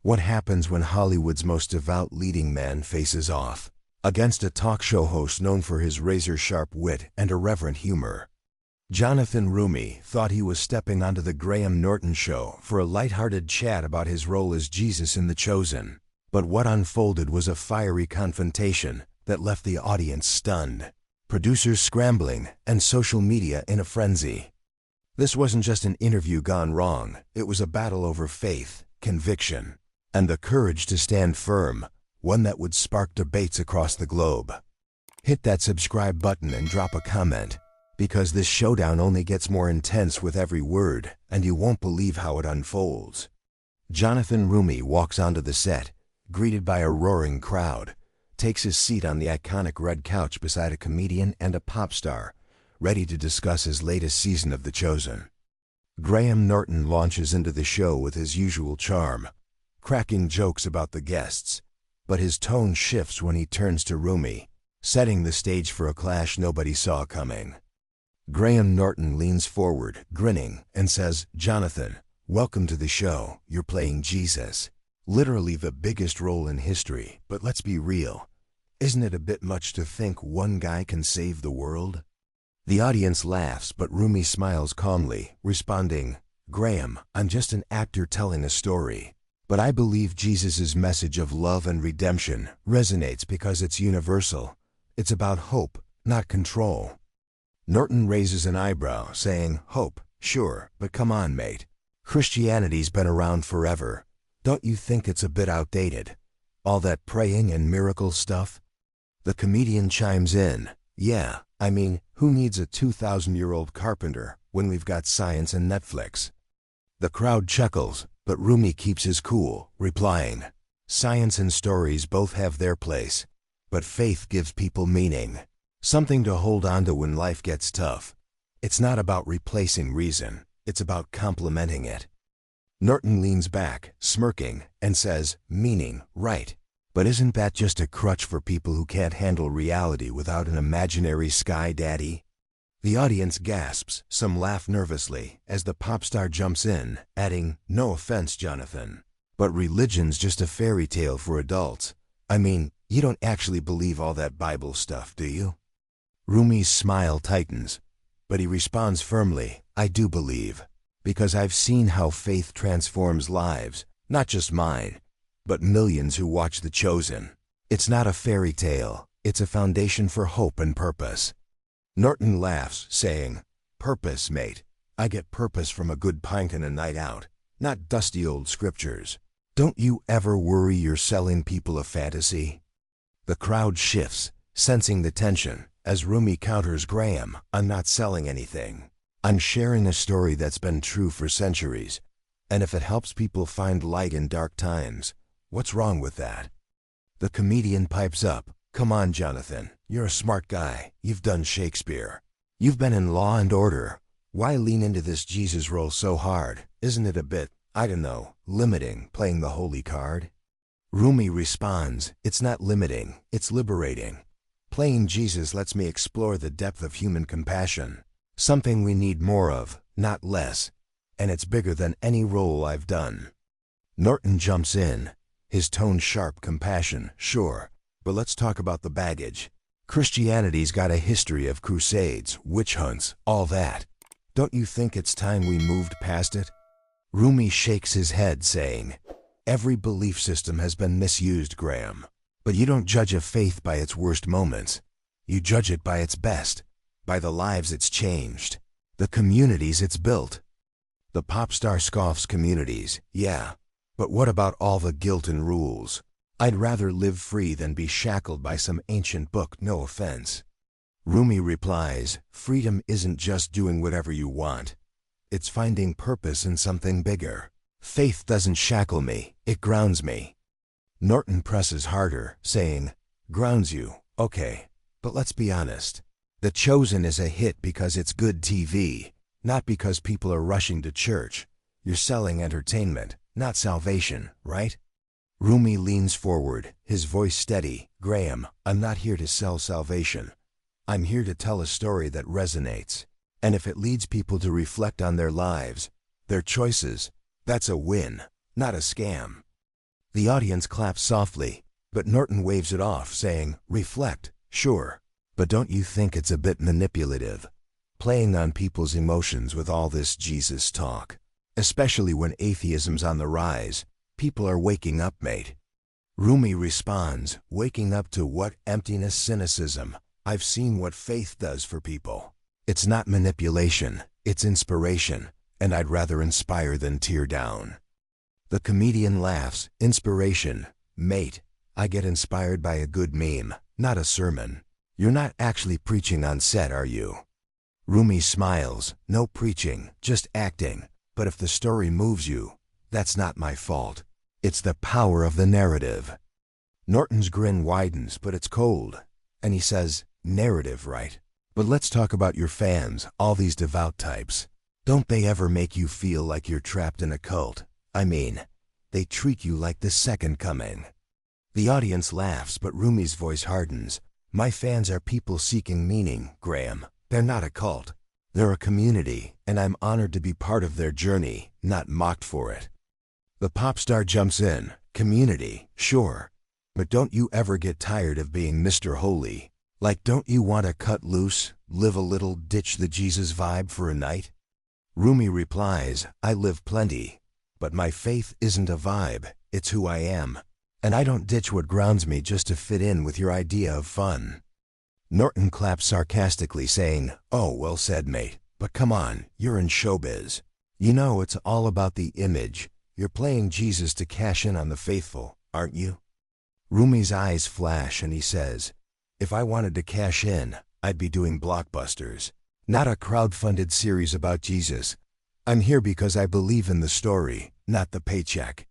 What happens when Hollywood's most devout leading man faces off against a talk show host known for his razor-sharp wit and irreverent humor? Jonathan Roumie thought he was stepping onto the Graham Norton show for a lighthearted chat about his role as Jesus in The Chosen. But what unfolded was a fiery confrontation that left the audience stunned, producers scrambling, and social media in a frenzy. This wasn't just an interview gone wrong, it was a battle over faith, conviction, and the courage to stand firm, one that would spark debates across the globe. Hit that subscribe button and drop a comment, because this showdown only gets more intense with every word, and you won't believe how it unfolds. Jonathan Roumie walks onto the set, greeted by a roaring crowd, takes his seat on the iconic red couch beside a comedian and a pop star, ready to discuss his latest season of The Chosen. Graham Norton launches into the show with his usual charm, cracking jokes about the guests, but his tone shifts when he turns to Roumie, setting the stage for a clash nobody saw coming. Graham Norton leans forward, grinning, and says, "Jonathan, welcome to the show. You're playing Jesus. Literally the biggest role in history, but let's be real. Isn't it a bit much to think one guy can save the world?" The audience laughs, but Roumie smiles calmly, responding, "Graham, I'm just an actor telling a story. But I believe Jesus' message of love and redemption resonates because it's universal. It's about hope, not control." Norton raises an eyebrow, saying, "Hope, sure, but come on, mate. Christianity's been around forever. Don't you think it's a bit outdated? All that praying and miracle stuff?" The comedian chimes in, "Yeah, I mean, who needs a 2,000-year-old carpenter when we've got science and Netflix?" The crowd chuckles, but Roumie keeps his cool, replying, "Science and stories both have their place, but faith gives people meaning. Something to hold on to when life gets tough. It's not about replacing reason, it's about complementing it." Norton leans back, smirking, and says, "Meaning, right. But isn't that just a crutch for people who can't handle reality without an imaginary sky daddy?" The audience gasps, some laugh nervously, as the pop star jumps in, adding, "No offense, Jonathan, but religion's just a fairy tale for adults. I mean, you don't actually believe all that Bible stuff, do you?" Roumie's smile tightens, but he responds firmly, "I do believe, because I've seen how faith transforms lives, not just mine, but millions who watch The Chosen. It's not a fairy tale, it's a foundation for hope and purpose." Norton laughs, saying, "Purpose, mate. I get purpose from a good pint and a night out, not dusty old scriptures. Don't you ever worry you're selling people a fantasy?" The crowd shifts, sensing the tension, as Roumie counters, "Graham, I'm not selling anything. I'm sharing a story that's been true for centuries, and if it helps people find light in dark times, what's wrong with that?" The comedian pipes up, "Come on, Jonathan, you're a smart guy, you've done Shakespeare. You've been in Law and Order. Why lean into this Jesus role so hard? Isn't it a bit, I don't know, limiting, playing the holy card?" Roumie responds, "It's not limiting, it's liberating. Playing Jesus lets me explore the depth of human compassion, something we need more of, not less, and it's bigger than any role I've done." Norton jumps in, his tone sharp, compassion, "Sure, but let's talk about the baggage. Christianity's got a history of crusades, witch hunts, all that. Don't you think it's time we moved past it?" Roumie shakes his head, saying, "Every belief system has been misused, Graham. But you don't judge a faith by its worst moments. You judge it by its best, by the lives it's changed, the communities it's built." The pop star scoffs, "Communities, yeah, but what about all the guilt and rules? I'd rather live free than be shackled by some ancient book, no offense." Roumie replies, "Freedom isn't just doing whatever you want. It's finding purpose in something bigger. Faith doesn't shackle me, it grounds me." Norton presses harder, saying, "Grounds you, okay, but let's be honest. The Chosen is a hit because it's good TV, not because people are rushing to church. You're selling entertainment, not salvation, right?" Roumie leans forward, his voice steady, "Graham, I'm not here to sell salvation. I'm here to tell a story that resonates. And if it leads people to reflect on their lives, their choices, that's a win, not a scam." The audience claps softly, but Norton waves it off, saying, reflect, sure. But don't you think it's a bit manipulative? Playing on people's emotions with all this Jesus talk. Especially when atheism's on the rise. People are waking up, mate. Roumie responds, waking up to what? Emptiness, cynicism. I've seen what faith does for people. It's not manipulation, it's inspiration, and I'd rather inspire than tear down. The comedian laughs, inspiration. Mate, I get inspired by a good meme, not a sermon. You're not actually preaching on set, are you? Roumie smiles, no preaching, just acting. But if the story moves you, that's not my fault. It's the power of the narrative. Norton's grin widens, but it's cold. And he says, narrative, right? But let's talk about your fans, all these devout types. Don't they ever make you feel like you're trapped in a cult? I mean, they treat you like the second coming. The audience laughs, but Roumie's voice hardens. My fans are people seeking meaning, Graham. They're not a cult. They're a community, and I'm honored to be part of their journey, not mocked for it. The pop star jumps in. Community, sure. But don't you ever get tired of being Mr. Holy? Like, don't you want to cut loose, live a little, ditch the Jesus vibe for a night? Roumie replies, I live plenty. But my faith isn't a vibe, it's who I am. And I don't ditch what grounds me just to fit in with your idea of fun. Norton claps sarcastically, saying, oh, well said, mate. But come on, you're in showbiz. You know it's all about the image. You're playing Jesus to cash in on the faithful, aren't you? Roumie's eyes flash and he says, if I wanted to cash in, I'd be doing blockbusters. Not a crowd-funded series about Jesus. I'm here because I believe in the story, not the paycheck.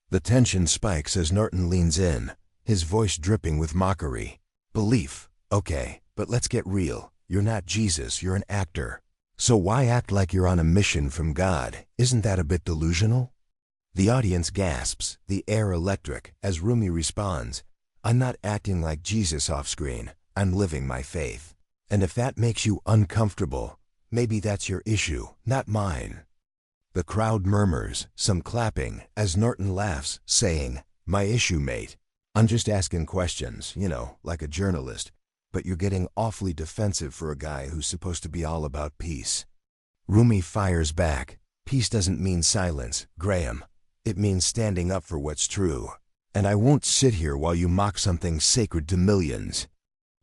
The tension spikes as Norton leans in, his voice dripping with mockery. Belief. Okay, but let's get real. You're not Jesus, you're an actor. So why act like you're on a mission from God? Isn't that a bit delusional? The audience gasps, the air electric, as Roumie responds, I'm not acting like Jesus off-screen, I'm living my faith. And if that makes you uncomfortable, maybe that's your issue, not mine. The crowd murmurs, some clapping, as Norton laughs, saying, my issue, mate. I'm just asking questions, like a journalist. But you're getting awfully defensive for a guy who's supposed to be all about peace. Roumie fires back. Peace doesn't mean silence, Graham. It means standing up for what's true. And I won't sit here while you mock something sacred to millions.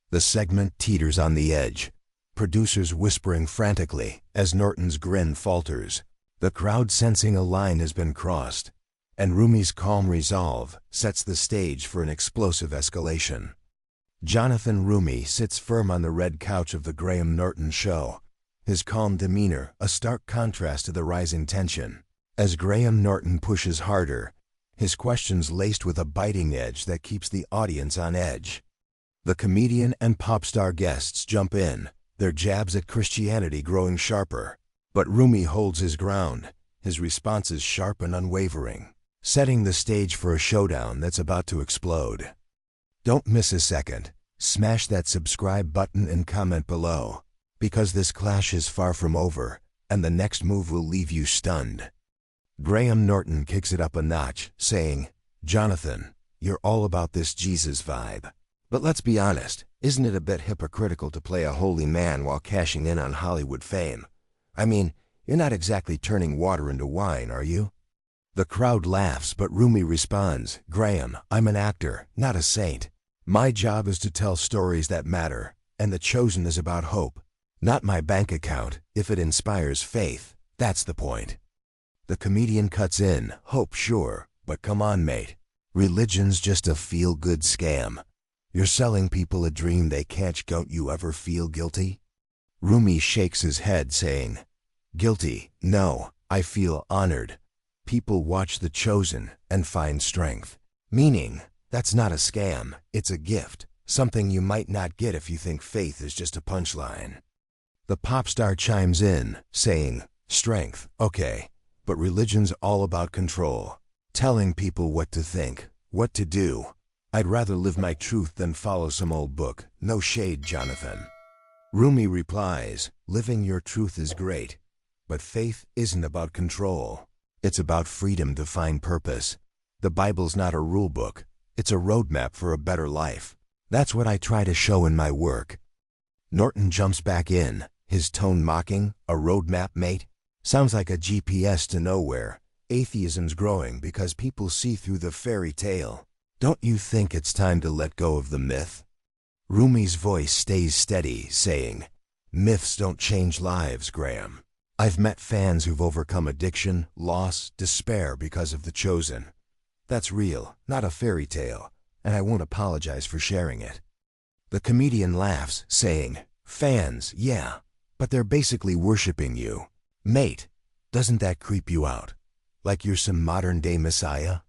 The segment teeters on the edge. Producers whispering frantically as Norton's grin falters. The crowd sensing a line has been crossed. And Roumie's calm resolve sets the stage for an explosive escalation. Jonathan Roumie sits firm on the red couch of the Graham Norton show, his calm demeanor a stark contrast to the rising tension. As Graham Norton pushes harder, his questions laced with a biting edge that keeps the audience on edge. The comedian and pop star guests jump in, their jabs at Christianity growing sharper. But Roumie holds his ground, his responses sharp and unwavering, setting the stage for a showdown that's about to explode. Don't miss a second. Smash that subscribe button and comment below, because this clash is far from over, and the next move will leave you stunned. Graham Norton kicks it up a notch, saying, Jonathan, you're all about this Jesus vibe. But let's be honest, isn't it a bit hypocritical to play a holy man while cashing in on Hollywood fame? I mean, you're not exactly turning water into wine, are you? The crowd laughs, but Roumie responds, Graham, I'm an actor, not a saint. My job is to tell stories that matter, and The Chosen is about hope. Not my bank account. If it inspires faith, that's the point. The comedian cuts in, hope sure, but come on, mate. Religion's just a feel-good scam. You're selling people a dream they can't. Don't you ever feel guilty? Roumie shakes his head, saying, guilty? No, I feel honored. People watch The Chosen and find strength. Meaning, that's not a scam, it's a gift, something you might not get if you think faith is just a punchline. The pop star chimes in, saying, strength, okay, but religion's all about control. Telling people what to think, what to do. I'd rather live my truth than follow some old book. No shade, Jonathan. Roumie replies, living your truth is great, but faith isn't about control. It's about freedom to find purpose. The Bible's not a rule book. It's a roadmap for a better life. That's what I try to show in my work. Norton jumps back in, his tone mocking. A roadmap, mate? Sounds like a GPS to nowhere. Atheism's growing because people see through the fairy tale. Don't you think it's time to let go of the myth? Roumie's voice stays steady, saying, "Myths don't change lives, Graham. I've met fans who've overcome addiction, loss, despair because of The Chosen. That's real, not a fairy tale, and I won't apologize for sharing it." The comedian laughs, saying, "Fans, yeah, but they're basically worshiping you. Mate, doesn't that creep you out? Like you're some modern-day messiah?"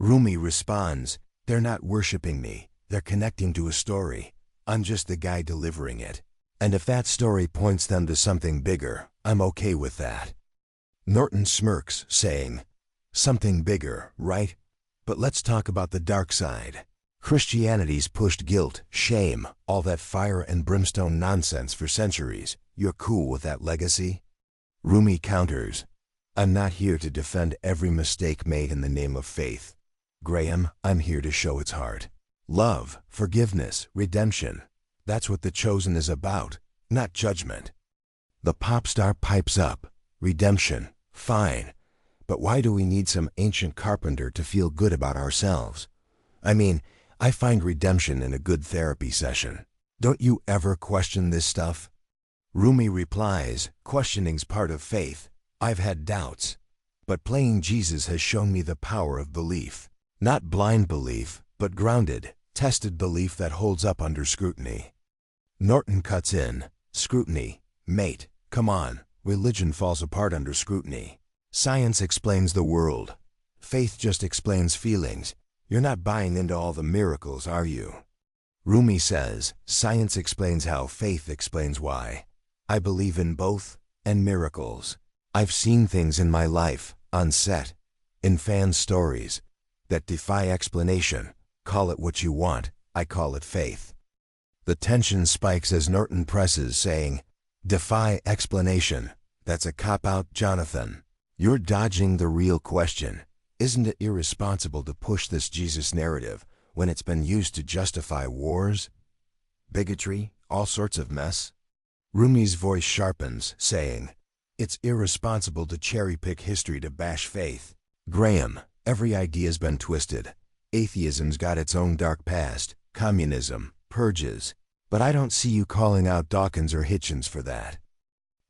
Roumie responds, "They're not worshiping me. They're connecting to a story. I'm just the guy delivering it. And if that story points them to something bigger, I'm okay with that." Norton smirks, saying, "Something bigger, right? But let's talk about the dark side. Christianity's pushed guilt, shame, all that fire and brimstone nonsense for centuries. You're cool with that legacy?" Roumie counters, "I'm not here to defend every mistake made in the name of faith. Graham, I'm here to show its heart. Love, forgiveness, redemption. That's what The Chosen is about, not judgment." The pop star pipes up, "Redemption, fine. But why do we need some ancient carpenter to feel good about ourselves? I mean, I find redemption in a good therapy session. Don't you ever question this stuff?" Roumie replies, "Questioning's part of faith. I've had doubts. But playing Jesus has shown me the power of belief. Not blind belief, but grounded, tested belief that holds up under scrutiny." Norton cuts in, "Scrutiny? Mate, come on. Religion falls apart under scrutiny. Science explains the world. Faith just explains feelings. You're not buying into all the miracles, are you?" Roumie says, "Science explains how, faith explains why. I believe in both, and miracles. I've seen things in my life, on set, in fan stories, that defy explanation. Call it what you want, I call it faith." The tension spikes as Norton presses, saying, "Defy explanation. That's a cop-out, Jonathan. You're dodging the real question. Isn't it irresponsible to push this Jesus narrative when it's been used to justify wars, bigotry, all sorts of mess?" Roumie's voice sharpens, saying, "It's irresponsible to cherry-pick history to bash faith. Graham, every idea's been twisted. Atheism's got its own dark past, communism, purges. But I don't see you calling out Dawkins or Hitchens for that."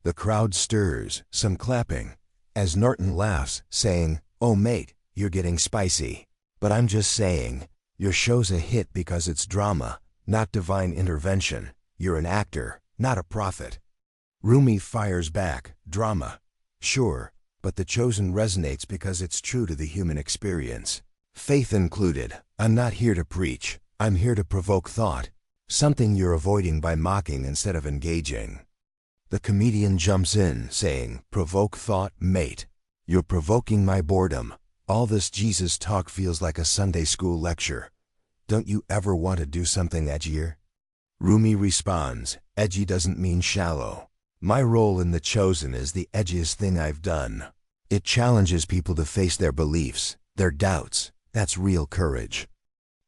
The crowd stirs, some clapping, as Norton laughs, saying, "Oh mate, you're getting spicy. But I'm just saying, your show's a hit because it's drama, not divine intervention. You're an actor, not a prophet." Roumie fires back, "Drama? Sure, but The Chosen resonates because it's true to the human experience. Faith included. I'm not here to preach. I'm here to provoke thought. Something you're avoiding by mocking instead of engaging." The comedian jumps in, saying, "Provoke thought, mate. You're provoking my boredom. All this Jesus talk feels like a Sunday school lecture. Don't you ever want to do something edgier?" Roumie responds, "Edgy doesn't mean shallow. My role in The Chosen is the edgiest thing I've done. It challenges people to face their beliefs, their doubts. That's real courage."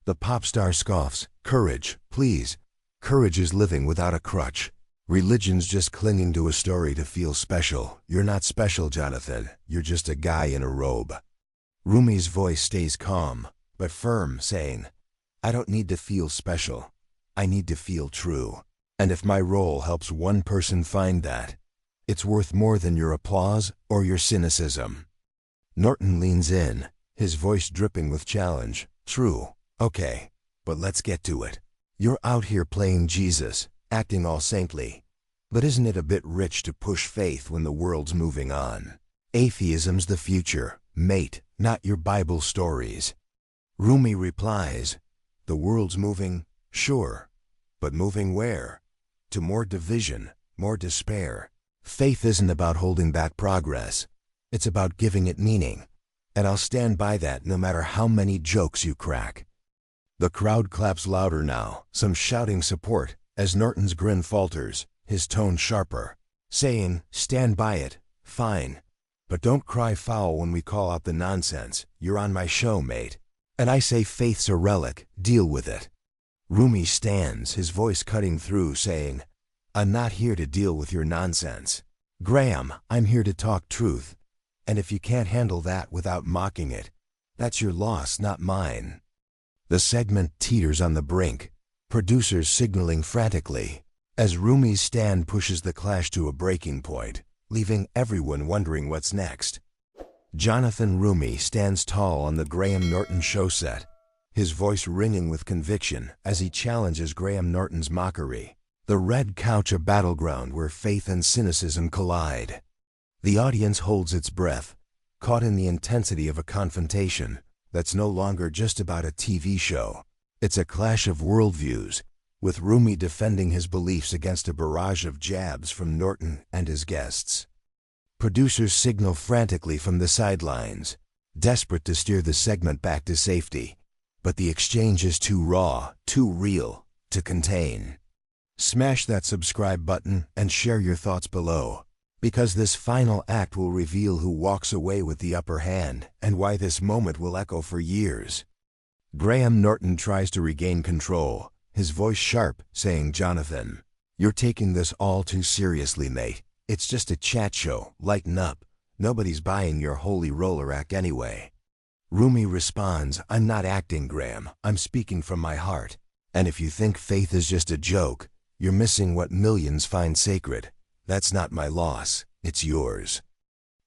The pop star scoffs, "Courage, please. Courage is living without a crutch. Religion's just clinging to a story to feel special. You're not special, Jonathan. You're just a guy in a robe." Roumie's voice stays calm, but firm, saying, "I don't need to feel special. I need to feel true. And if my role helps one person find that, it's worth more than your applause or your cynicism." Norton leans in, his voice dripping with challenge. "True. Okay, but let's get to it. You're out here playing Jesus, acting all saintly. But isn't it a bit rich to push faith when the world's moving on? Atheism's the future, mate, not your Bible stories." Roumie replies, "The world's moving, sure. But moving where? To more division, more despair. Faith isn't about holding back progress. It's about giving it meaning. And I'll stand by that no matter how many jokes you crack." The crowd claps louder now, some shouting support, as Norton's grin falters, his tone sharper, saying, "Stand by it, fine. But don't cry foul when we call out the nonsense. You're on my show, mate. And I say faith's a relic, deal with it. Roumie stands, his voice cutting through, saying, I'm not here to deal with your nonsense. Graham, I'm here to talk truth. And if you can't handle that without mocking it, that's your loss, not mine. The segment teeters on the brink, producers signaling frantically, as Roumie's stand pushes the clash to a breaking point, leaving everyone wondering what's next. Jonathan Roumie stands tall on the Graham Norton show set, his voice ringing with conviction as he challenges Graham Norton's mockery. The red couch, a battleground where faith and cynicism collide. The audience holds its breath, caught in the intensity of a confrontation that's no longer just about a TV show. It's a clash of worldviews, with Roumie defending his beliefs against a barrage of jabs from Norton and his guests. Producers signal frantically from the sidelines, desperate to steer the segment back to safety. But the exchange is too raw, too real, to contain. Smash that subscribe button and share your thoughts below, because this final act will reveal who walks away with the upper hand and why this moment will echo for years. Graham Norton tries to regain control, his voice sharp, saying, Jonathan, you're taking this all too seriously, mate. It's just a chat show, lighten up. Nobody's buying your holy roller act anyway. Roumie responds, I'm not acting, Graham. I'm speaking from my heart. And if you think faith is just a joke, you're missing what millions find sacred. That's not my loss, it's yours.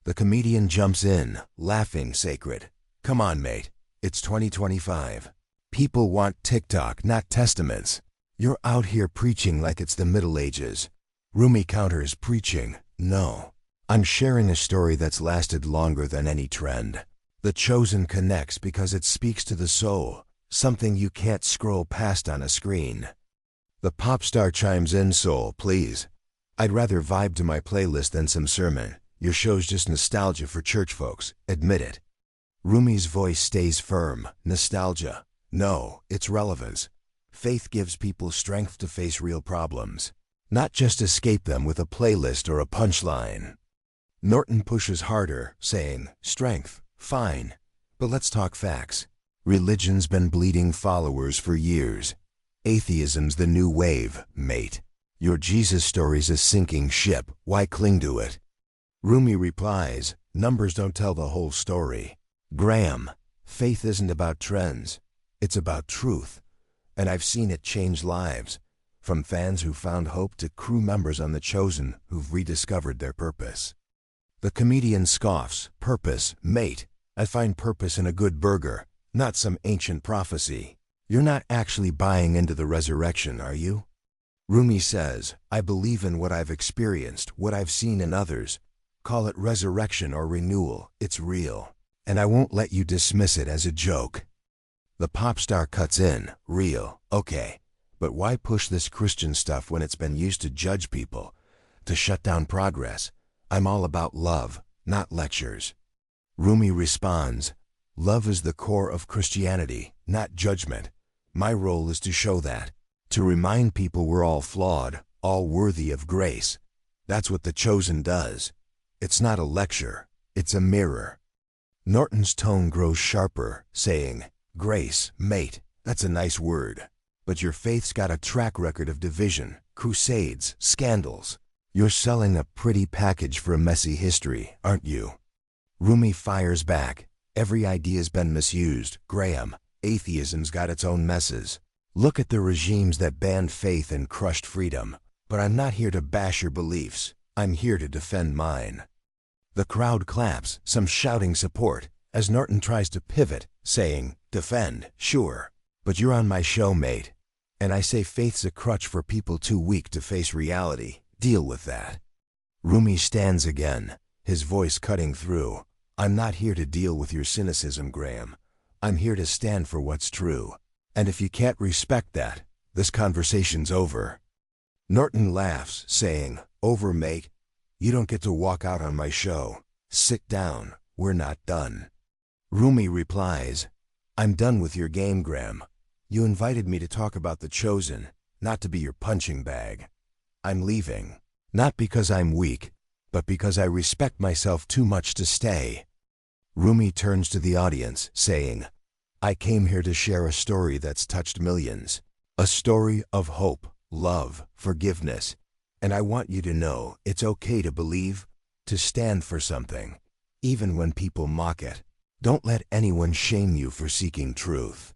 The comedian jumps in, laughing, sacred. Come on, mate. It's 2025. People want TikTok, not testaments. You're out here preaching like it's the Middle Ages. Roumie counters, preaching? No. I'm sharing a story that's lasted longer than any trend. The Chosen connects because it speaks to the soul, something you can't scroll past on a screen. The pop star chimes in, soul, please. I'd rather vibe to my playlist than some sermon. Your show's just nostalgia for church folks, admit it. Roumie's voice stays firm, nostalgia. No, it's relevance. Faith gives people strength to face real problems, not just escape them with a playlist or a punchline. Norton pushes harder, saying, strength, fine, but let's talk facts. Religion's been bleeding followers for years. Atheism's the new wave, mate. Your Jesus story's a sinking ship, why cling to it? Roumie replies, numbers don't tell the whole story. Graham, faith isn't about trends, it's about truth. And I've seen it change lives, from fans who found hope to crew members on The Chosen who've rediscovered their purpose. The comedian scoffs, purpose, mate. I find purpose in a good burger, not some ancient prophecy. You're not actually buying into the resurrection, are you? Roumie says, I believe in what I've experienced, what I've seen in others. Call it resurrection or renewal, it's real. And I won't let you dismiss it as a joke. The pop star cuts in, real, okay. But why push this Christian stuff when it's been used to judge people, to shut down progress? I'm all about love, not lectures. Roumie responds, love is the core of Christianity, not judgment. My role is to show that, to remind people we're all flawed, all worthy of grace. That's what The Chosen does. It's not a lecture, it's a mirror. Norton's tone grows sharper, saying, grace, mate, that's a nice word. But your faith's got a track record of division, crusades, scandals. You're selling a pretty package for a messy history, aren't you? Roumie fires back. Every idea's been misused, Graham. Atheism's got its own messes. Look at the regimes that banned faith and crushed freedom. But I'm not here to bash your beliefs. I'm here to defend mine. The crowd claps, some shouting support, as Norton tries to pivot, saying, defend, sure. But you're on my show, mate. And I say faith's a crutch for people too weak to face reality. Deal with that. Roumie stands again, his voice cutting through. I'm not here to deal with your cynicism, Graham. I'm here to stand for what's true. And if you can't respect that, this conversation's over. Norton laughs, saying, over, mate. You don't get to walk out on my show. Sit down, we're not done. Roumie replies, I'm done with your game, Graham. You invited me to talk about The Chosen, not to be your punching bag. I'm leaving, not because I'm weak, but because I respect myself too much to stay." Roumie turns to the audience, saying, "I came here to share a story that's touched millions. A story of hope, love, forgiveness. And I want you to know it's okay to believe, to stand for something, even when people mock it. Don't let anyone shame you for seeking truth."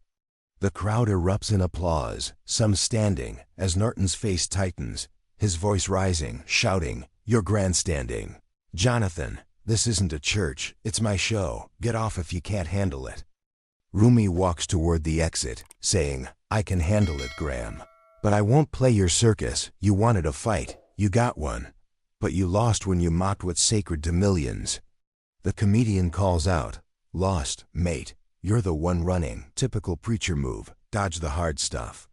The crowd erupts in applause, some standing, as Norton's face tightens, his voice rising, shouting, "You're grandstanding. Jonathan, this isn't a church, it's my show. Get off if you can't handle it." Roumie walks toward the exit, saying, "I can handle it, Graham. But I won't play your circus. You wanted a fight, you got one. But you lost when you mocked what's sacred to millions." The comedian calls out, "Lost, mate. You're the one running." Typical preacher move, dodge the hard stuff.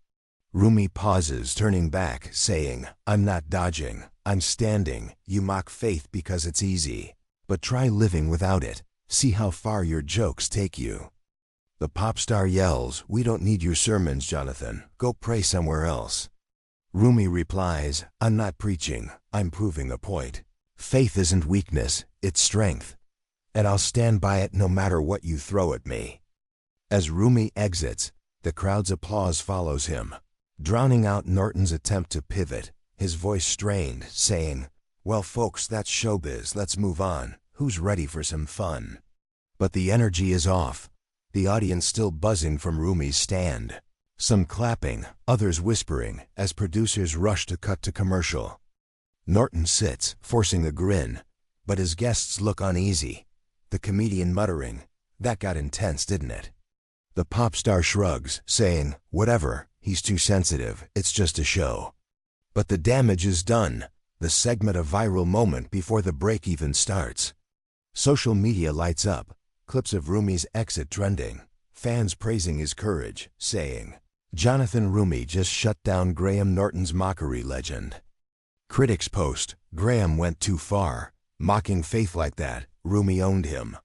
Roumie pauses, turning back, saying, "I'm not dodging, I'm standing. You mock faith because it's easy. But try living without it. See how far your jokes take you." The pop star yells, "We don't need your sermons, Jonathan. Go pray somewhere else." Roumie replies, "I'm not preaching, I'm proving a point. Faith isn't weakness, it's strength. And I'll stand by it no matter what you throw at me." As Roumie exits, the crowd's applause follows him, drowning out Norton's attempt to pivot, his voice strained, saying, "Well folks, that's showbiz, let's move on. Who's ready for some fun?" But the energy is off, the audience still buzzing from Roumie's stand. Some clapping, others whispering, as producers rush to cut to commercial. Norton sits, forcing a grin, but his guests look uneasy, the comedian muttering, "That got intense, didn't it?" The pop star shrugs, saying, "Whatever, he's too sensitive, it's just a show." But the damage is done, the segment a viral moment before the break even starts. Social media lights up, clips of Roumie's exit trending, fans praising his courage, saying, "Jonathan Roumie just shut down Graham Norton's mockery legend." Critics post, "Graham went too far. Mocking faith like that, Roumie owned him."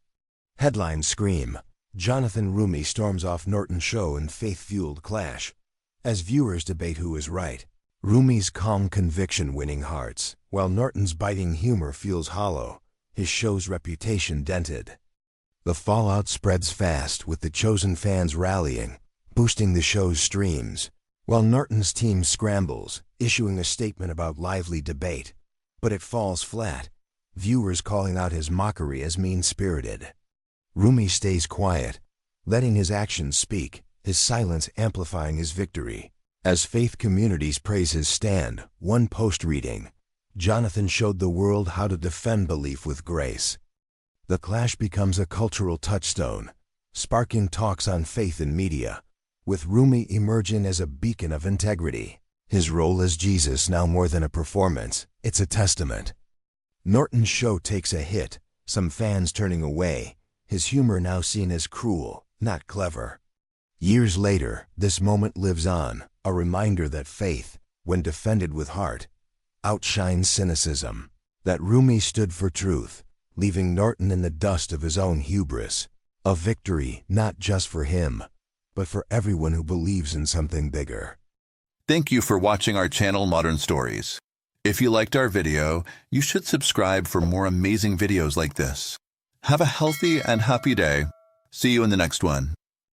Headlines scream, "Jonathan Roumie storms off Norton show in faith-fueled clash." As viewers debate who is right, Roumie's calm conviction winning hearts, while Norton's biting humor feels hollow, his show's reputation dented. The fallout spreads fast, with the chosen fans rallying, boosting the show's streams, while Norton's team scrambles, issuing a statement about lively debate. But it falls flat, viewers calling out his mockery as mean-spirited. Roumie stays quiet, letting his actions speak, his silence amplifying his victory. As faith communities praise his stand, one post reading, "Jonathan showed the world how to defend belief with grace." The clash becomes a cultural touchstone, sparking talks on faith in media, with Roumie emerging as a beacon of integrity. His role as Jesus now more than a performance, it's a testament. Norton's show takes a hit, some fans turning away, his humor now seen as cruel, not clever. Years later, this moment lives on, a reminder that faith, when defended with heart, outshines cynicism. That Roumie stood for truth, leaving Norton in the dust of his own hubris. A victory not just for him, but for everyone who believes in something bigger. Thank you for watching our channel Modern Stories. If you liked our video, you should subscribe for more amazing videos like this. Have a healthy and happy day. See you in the next one.